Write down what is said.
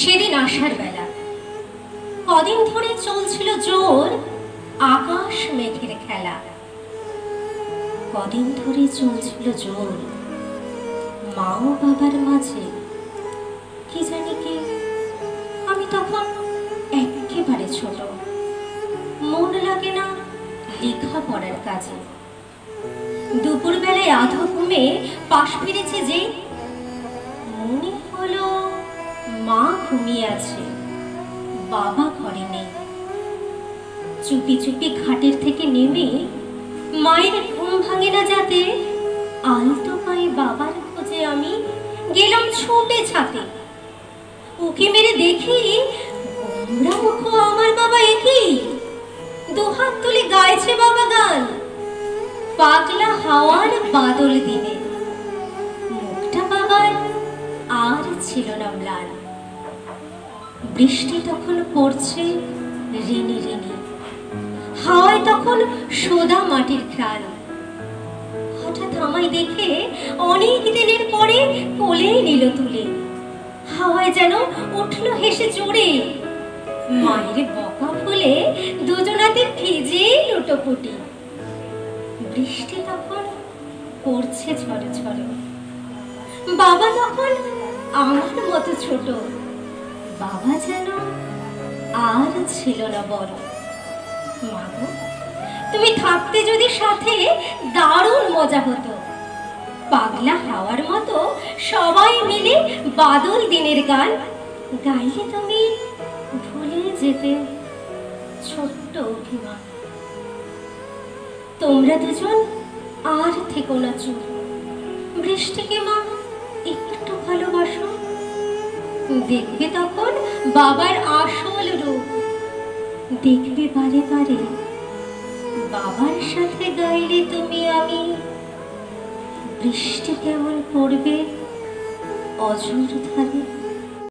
সেদিন আষাঢ় বেলা কদিন ধরে চলছিল জোর আকাশ মেঘের খেলা। কদিন ধরে চলছিল জোর মা ও বাবার মাঝে। কি জানি কি, আমি তখন একেবারে ছোট, মন লাগে না লেখা পড়ার কাজে। দুপুর বেলায় আধো ঘুমে পাশ ফিরেছে যে, মনে হলো মা ঘুমিয়ে আছে, বাবা ঘরে নেই। চুপি চুপি ঘাটের থেকে নেমে, মায়ের ঘুম ভাঙে না যাতে, আলতো পায়ে বাবার খোঁজে আমি গেলাম ছুটে ছাতে। উকি মেরে দেখি গোমড়া মুখ আমার বাবা, একই দুহাত তুলে গাইছে বাবা গান, পাগলা হাওয়ার বাদল দিনে। মুখটা বাবার আর ছিল না ম্লান। বৃষ্টি তখন পড়ছে রিনি রিনি, হাওয়ায় তখন সোদা মাটির ঘ্রাণ। হঠাৎ আমায় দেখে অনেক দিনের পরে কোলে নিল তুলে, হাওয়ায় যেন উঠল হেসে চড়ে। মায়ের বকা ফুলে দুজনাতে ভিজে লুটোপুটি। বৃষ্টি তখন পড়ছে ঝড় ঝড়, বাবা তখন আমার মতো ছোট। বাবা যেন আর ছিল না বড়। মাগো, তুমি থাকতে যদি সাথে দারুণ মজা হতো। পাগলা হাওয়ার মতো সবাই মিলে বাদল দিনের গান গাইলে তুমি ভুলে যেতে ছোট্ট অভিমান। তোমরা দুজন আর থেকো না চুপ, বৃষ্টিকে মা একটু ভালোবাসো। দেখবে তখন বাবার আসল রূপ, দেখবে বারে বারে বাবার সাথে গাইলে তুমি আমি, বৃষ্টি কেমন পড়বে অঝোর ধারে।